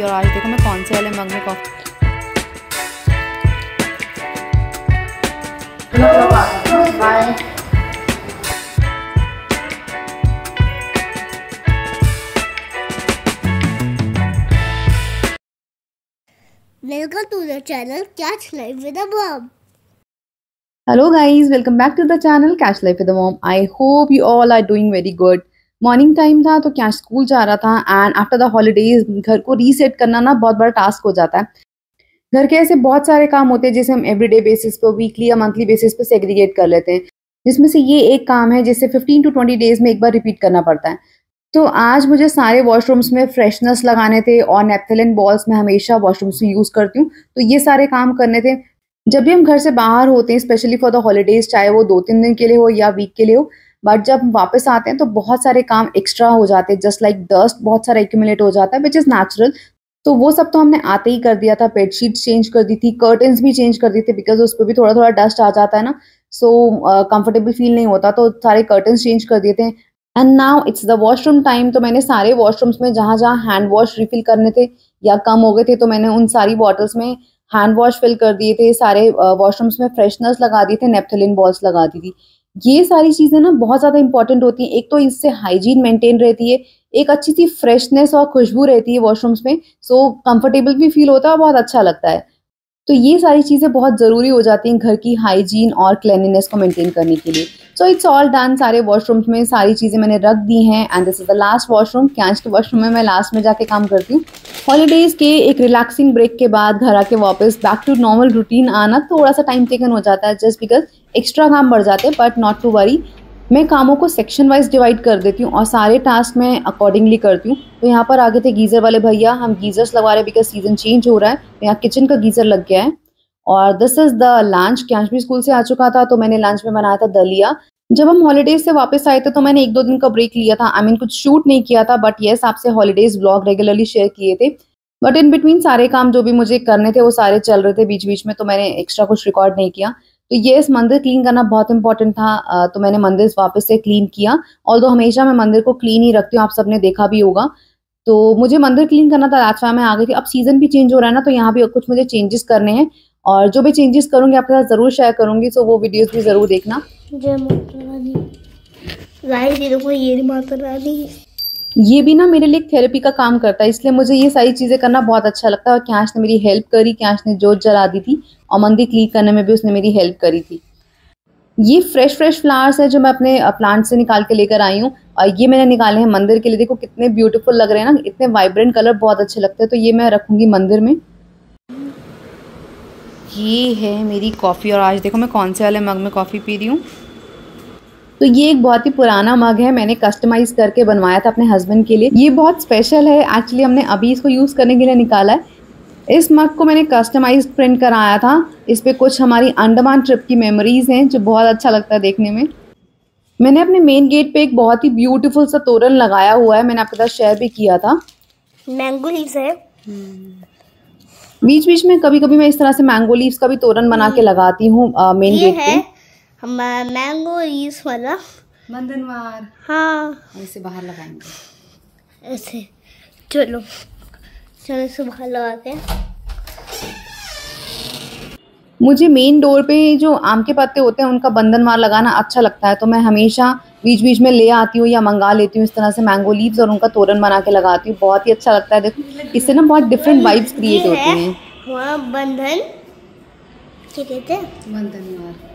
Coffee, और आज देखो मैं कौन से वाले मग में coffee. Bye. Welcome to the channel Catch Life with a Mom. Hello guys, welcome back to the channel Catch Life with a Mom. I hope you all are doing very good. Morning time था तो cash school जा रहा था and after the holidays घर को reset करना ना बहुत बड़ा टास्क हो जाता है। घर के ऐसे बहुत सारे काम होते हैं जिसे हम एवरीडे बेसिस पे, वीकली या मंथली बेसिस पे सेग्रीगेट कर लेते हैं, जिसमें से ये एक काम है जिसे 15 to 20 डेज में एक बार रिपीट करना पड़ता है। तो आज मुझे सारे वॉशरूम्स में फ्रेशनेस लगाने थे और नेपथलीन बॉल्स में हमेशा वॉशरूम्स में यूज़ करती हूँ, तो ये सारे काम करने थे। जब भी हम घर से बाहर होते हैं स्पेशली फॉर द हॉलीडेज, चाहे वो 2-3 दिन के लिए हो या वीक के लिए हो, बट जब हम वापस आते हैं तो बहुत सारे काम एक्स्ट्रा हो जाते हैं, जस्ट लाइक डस्ट बहुत सारा एक्यूमुलेट हो जाता है विच इज़ नेचुरल। तो वो सब तो हमने आते ही कर दिया था। बेडशीट्स चेंज कर दी थी, कर्टन्स भी चेंज कर दी थी बिकॉज उस पर भी थोड़ा थोड़ा डस्ट आ जाता है ना, सो कंफर्टेबल फील नहीं होता, तो सारे कर्टन्स चेंज कर दिए थे। And now it's the washroom time. तो मैंने सारे वॉशरूम्स में जहाँ जहाँ हैंड वॉश रिफिल करने थे या कम हो गए थे तो मैंने उन सारी बॉटल्स में हैंड वॉश फिल कर दिए थे। सारे वॉशरूम्स में फ्रेशनर्स लगा दिए थे, नेपथलीन बॉल्स लगा दी थी। ये सारी चीज़ें ना बहुत ज़्यादा इंपॉर्टेंट होती हैं। एक तो इससे हाइजीन मेंटेन रहती है, एक अच्छी सी फ्रेशनेस और खुशबू रहती है वॉशरूम्स में, सो कंफर्टेबल भी फील होता है और बहुत अच्छा लगता है। तो ये सारी चीज़ें बहुत ज़रूरी हो जाती हैं घर की हाइजीन और क्लीनलीनेस को मेंटेन करने के लिए। So it's all done. सारे वॉशरूम्स में सारी चीज़ें मैंने रख दी हैं and this is the last washroom. कैंच के वॉशरूम में मैं लास्ट में जाके काम करती हूँ। हॉलीडेज़ के एक रिलैक्सिंग ब्रेक के बाद घर आके वापस बैक टू नॉर्मल रूटीन आना थोड़ा सा टाइम टेकन हो जाता है, जस्ट बिकॉज एक्स्ट्रा काम बढ़ जाते हैं, बट नॉट टू वरी। मैं कामों को सेक्शन वाइज डिवाइड कर देती हूँ और सारे टास्क मैं अकॉर्डिंगली करती हूँ। तो यहाँ पर आगे थे गीज़र वाले भैया, हम गीज़र्स लगा रहे हैं बिकॉज सीजन चेंज हो रहा है, तो यहाँ किचन का गीज़र लग गया है। और this is the lunch. Cash भी स्कूल से आ चुका था तो मैंने लंच में बनाया था दलिया। जब हम हॉलीडेज से वापस आए थे तो मैंने 1-2 दिन का ब्रेक लिया था, आई मीन कुछ शूट नहीं किया था, बट येस आपसे हॉलीडेज व्लॉग रेगुलरली शेयर किए थे। बट इन बिटवीन सारे काम जो भी मुझे करने थे वो सारे चल रहे थे बीच बीच में, तो मैंने एक्स्ट्रा कुछ रिकॉर्ड नहीं किया। तो येस मंदिर क्लीन करना बहुत इंपॉर्टेंट था, तो मैंने मंदिर वापस से क्लीन किया। ऑल्दो हमेशा मैं मंदिर को क्लीन ही रखती हूँ, आप सबने देखा भी होगा। तो मुझे मंदिर क्लीन करना था, दैट्स व्हाई मैं आ गई थी। अब सीजन भी चेंज हो रहा है ना, तो यहाँ भी कुछ मुझे चेंजेस करने हैं और जो भी चेंजेस करूंगी आपके साथ जरूर शेयर करूंगी, सो वो वीडियोस भी जरूर देखना। जय माता रानी। गाइस ये देखो, ये माता रानी, ये भी ना मेरे लिए थेरेपी का काम करता है, इसलिए मुझे ये सारी चीजें करना बहुत अच्छा लगता है। और कैश ने मेरी हेल्प करी, कैश ने जोत जला दी थी और मंदिर क्लीन करने में भी उसने मेरी हेल्प करी थी। ये फ्रेश फ्लावर्स है जो मैं अपने प्लांट से निकाल के लेकर आई हूँ और ये मैंने निकाले हैं मंदिर के लिए। देखो कितने ब्यूटीफुल लग रहे हैं ना, इतने वाइब्रेंट कलर बहुत अच्छे लगते हैं, तो ये मैं रखूंगी मंदिर में। ये है मेरी कॉफ़ी, और आज देखो मैं कौन से वाले मग में कॉफ़ी पी रही हूँ। तो ये एक बहुत ही पुराना मग है, मैंने कस्टमाइज करके बनवाया था अपने हस्बैंड के लिए। ये बहुत स्पेशल है एक्चुअली, हमने अभी इसको यूज़ करने के लिए निकाला है। इस मग को मैंने कस्टमाइज प्रिंट कराया था, इस पे कुछ हमारी अंडमान ट्रिप की मेमोरीज हैं जो बहुत अच्छा लगता है देखने में। मैंने अपने मेन गेट पे एक बहुत ही ब्यूटीफुल सा तोरण लगाया हुआ है, मैंने आपके साथ शेयर भी किया था। मैंगो लीव्स है। बीच बीच में कभी कभी मैं इस तरह से मैंगो लीव्स का भी तोरण बना के लगाती हूँ मेन गेट पे। हमारा मैंगो लीव्स वाला बंधनवार, हाँ ऐसे बाहर लगाएंगे ऐसे। चलो इसे बाहर लगाते हैं। मुझे मेन डोर पे जो आम के पत्ते होते हैं उनका बंधनवार लगाना अच्छा लगता है, तो मैं हमेशा बीच बीच में ले आती हूँ या मंगा लेती हूँ इस तरह से मैंगो लीव्स और उनका तोरण बना के लगाती हूँ। बहुत ही अच्छा लगता है, देखो इससे ना बहुत डिफरेंट वाइब्स क्रिएट होती हैं। वहाँ बंधन क्या कहते हैं, बंधनवार।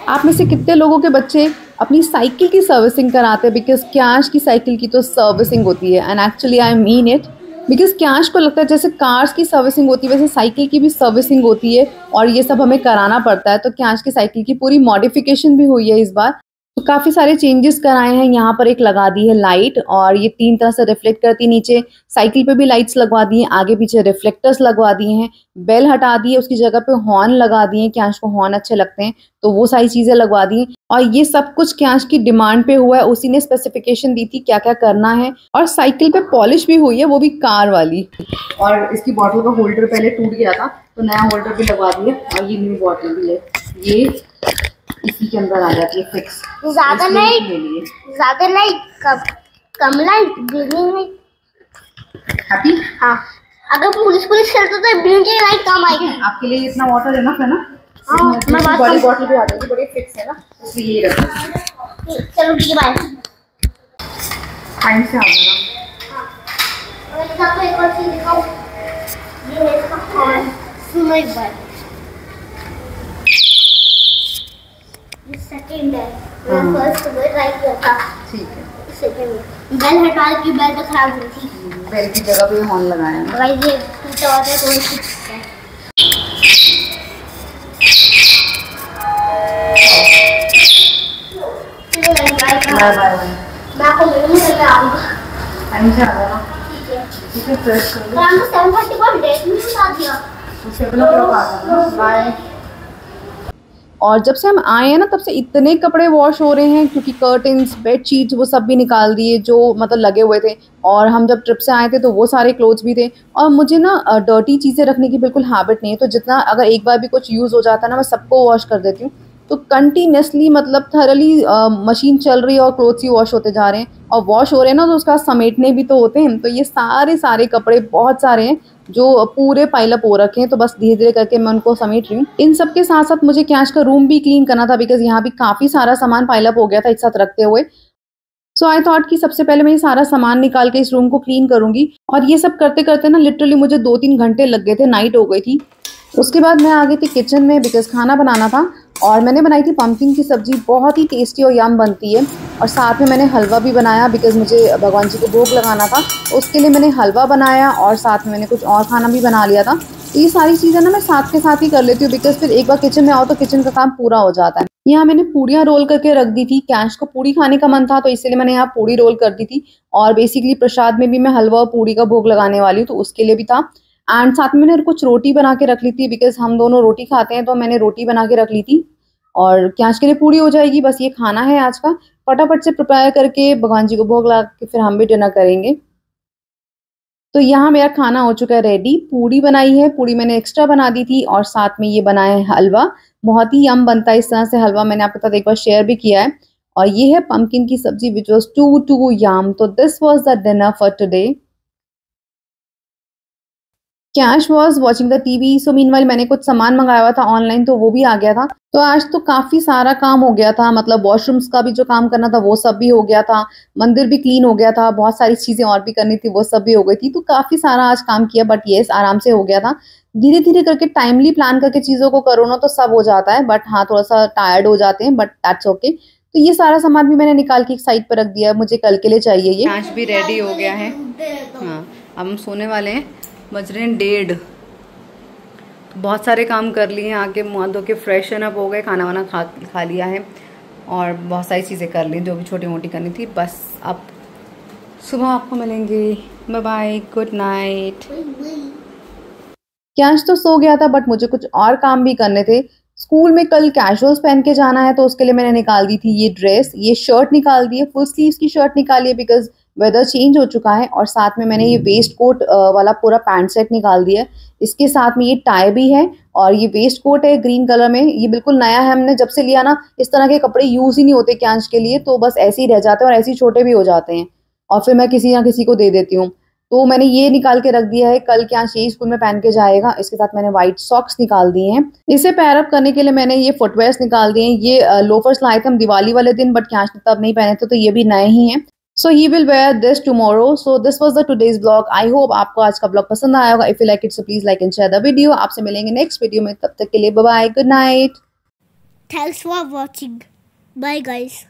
आप में से कितने लोगों के बच्चे अपनी साइकिल की सर्विसिंग कराते हैं? बिकॉज कैश की साइकिल की तो सर्विसिंग होती है and actually I mean it, because cash को लगता है जैसे कार्स की सर्विसिंग होती है वैसे साइकिल की भी सर्विसिंग होती है और ये सब हमें कराना पड़ता है। तो कैश की साइकिल की पूरी मॉडिफिकेशन भी हुई है इस बार, तो काफ़ी सारे चेंजेस कराए हैं। यहाँ पर एक लगा दी है लाइट और ये 3 तरह से रिफ्लेक्ट करती है। नीचे साइकिल पे भी लाइट्स लगवा दी हैं, आगे पीछे रिफ्लेक्टर्स लगवा दिए हैं, बेल हटा दी है, उसकी जगह पे हॉर्न लगा दिए हैं, कैश को हॉर्न अच्छे लगते हैं तो वो सारी चीज़ें लगवा दी हैं। और ये सब कुछ कैश की डिमांड पे हुआ है, उसी ने स्पेसिफिकेशन दी थी क्या क्या करना है। और साइकिल पे पॉलिश भी हुई है, वो भी कार वाली। और इसकी बॉटल का होल्डर पहले टूट गया था तो नया होल्डर भी लगवा दिया और ये न्यू बॉटल भी है, ये इसी के अंदर आ जाती है फिक्स। ज्यादा लाइट कम लाइट, ग्रीन लाइट। हैप्पी? हाँ, अगर पुलिस पुलिस खेलते तो ब्लिंकिंग लाइट काम आएगी। आपके लिए इतना वाटर इनफ है ना? हाँ, मैं बात बड़ी बॉटल भी आ जाएगी, बड़ी फिक्स है ना, इसलिए ये रखो। चलो ठीक है, बाय। टाइम से आ जाना। मैं आपको एक और चीज दिखाऊं, ये है इसका हॉर्न। सुनो एक बार, ये सेकंड है, मैं फर्स्ट में ट्राई किया था। ठीक है, सेकंड बेल हटा की, बेल तो खराब हुई थी, बेल की जगह पे हॉर्न लगाया है। गाइस ये टूटा हुआ है तो इसको बाय बाय। मैं आपको मिलूंगी, मैं आऊंगा। टाइम से आ जाना। ठीक है, ठीक है, फ्रेश कर लो। मैं 7:30 को डेट में बता दिया। उससे पहले आ जाना। बाय। और जब से हम आए हैं ना, तब से इतने कपड़े वॉश हो रहे हैं, क्योंकि कर्टन्स, बेडशीट्स वो सब भी निकाल दिए जो मतलब लगे हुए थे। और हम जब ट्रिप से आए थे तो वो सारे क्लोथ्स भी थे। और मुझे ना डर्टी चीज़ें रखने की बिल्कुल हैबिट नहीं है, तो जितना अगर एक बार भी कुछ यूज़ हो जाता है ना, मैं सबको वॉश कर देती हूँ। तो कंटिन्यूसली मतलब थरली मशीन चल रही है और क्लोथ्स ही वॉश होते जा रहे हैं, और वॉश हो रहे हैं ना, तो उसका समेटने भी तो होते हैं। तो ये सारे कपड़े बहुत सारे हैं जो पूरे पाइल अप हो रखे हैं, तो बस धीरे धीरे करके मैं उनको समेट रही हूँ। इन सब के साथ साथ मुझे कैश का रूम भी क्लीन करना था, बिकॉज यहाँ भी काफ़ी सारा सामान पाइल अप हो गया था एक साथ रखते हुए। सो आई थॉट कि सबसे पहले मैं ये सारा सामान निकाल के इस रूम को क्लीन करूंगी। और ये सब करते करते ना लिटरली मुझे 2-3 घंटे लग गए थे, नाइट हो गई थी। उसके बाद मैं आ गई थी किचन में, बिकॉज खाना बनाना था। और मैंने बनाई थी पम्पकिन की सब्जी, बहुत ही टेस्टी और यम बनती है। और साथ में मैंने हलवा भी बनाया, बिकॉज मुझे भगवान जी को भोग लगाना था, उसके लिए मैंने हलवा बनाया। और साथ में मैंने कुछ और खाना भी बना लिया था। तो ये सारी चीज़ें ना मैं साथ के साथ ही कर लेती हूँ, बिकॉज फिर एक बार किचन में आओ तो किचन का काम पूरा हो जाता है। यहाँ मैंने पूड़ियाँ रोल करके रख दी थी, कैश को पूड़ी खाने का मन था तो इसलिए मैंने यहाँ पूड़ी रोल कर दी थी। और बेसिकली प्रसाद में भी मैं हलवा और पूड़ी का भोग लगाने वाली हूँ, तो उसके लिए भी था। एंड साथ में मैंने कुछ रोटी बना के रख ली थी, बिकॉज हम दोनों रोटी खाते हैं, तो मैंने रोटी बना के रख ली थी। और कैश के लिए पूड़ी हो जाएगी, बस ये खाना है आज का। फटाफट से प्रिपेयर करके भगवान जी को भोग लगा के फिर हम भी डिनर करेंगे। तो यहाँ मेरा खाना हो चुका है रेडी। पूड़ी बनाई है, पूड़ी मैंने एक्स्ट्रा बना दी थी, और साथ में ये बनाया है हलवा। बहुत ही यम बनता है इस तरह से हलवा, मैंने आपके साथ एक बार शेयर भी किया है। और ये है पम्पकिन की सब्जी विच वॉज टू यम। तो this was the dinner for today. Cash was watching the TV. So meanwhile मैंने कुछ सामान मंगाया हुआ था ऑनलाइन, तो वो भी आ गया था। तो आज तो काफ़ी सारा काम हो गया था, मतलब वॉशरूम्स का भी जो काम करना था वो सब भी हो गया था, मंदिर भी क्लीन हो गया था, बहुत सारी चीज़ें और भी करनी थी वो सब भी हो गई थी। तो काफ़ी सारा आज काम किया, बट येस आराम से हो गया था। धीरे धीरे करके टाइमली प्लान करके चीज़ों को करो ना तो सब हो जाता है, बट हाँ थोड़ा सा टायर्ड हो जाते हैं, बट दैट्स ओके। तो ये सारा सामान भी मैंने निकाल के एक साइड पर रख दिया है, मुझे कल के लिए चाहिए ये। कैश भी रेडी हो गया है। हाँ, अब हम सोने वाले हैं। बज रहे हैं 1:30। बहुत सारे काम कर लिए हैं, आके मुँह धो के फ्रेशन अप हो गए, खाना वाना खा लिया है, और बहुत सारी चीज़ें कर ली जो भी छोटी मोटी करनी थी। बस अब सुबह आपको मिलेंगे। Bye bye, good night. कैश तो सो गया था, बट मुझे कुछ और काम भी करने थे। स्कूल में कल कैजुअल्स पहन के जाना है, तो उसके लिए मैंने निकाल दी थी ये ड्रेस, ये शर्ट निकाल दी है, फुल स्लीव्स की शर्ट निकाली है, बिकॉज वेदर चेंज हो चुका है। और साथ में मैंने ये वेस्ट कोट वाला पूरा पैंट सेट निकाल दिया है। इसके साथ में ये टाई भी है, और ये वेस्ट कोट है ग्रीन कलर में, ये बिल्कुल नया है, हमने जब से लिया ना इस तरह के कपड़े यूज़ ही नहीं होते कैंच के लिए, तो बस ऐसे ही रह जाते हैं और ऐसे ही छोटे भी हो जाते हैं, और फिर मैं किसी ना किसी को दे देती हूँ। तो मैंने ये निकाल के रख दिया है, कल क्या यही स्कूल में पहन के जाएगा। इसके साथ मैंने व्हाइट सॉक्स निकाल दिए हैं। इसे पैर अप करने के लिए मैंने ये फुटवेयर्स निकाल दिए हैं। ये लोफर्स लाए थे हम दिवाली वाले दिन, बट कैश ने तब नहीं पहने थे, तो ये भी नए ही हैं। So he will wear this tomorrow. So this was the today's blog. I hope आपको आज का ब्लॉग पसंद आया होगा। If you like it so please like and share the video. आपसे मिलेंगे नेक्स्ट वीडियो में, तब तक के लिए bye bye, good night. Thanks for watching. Bye guys.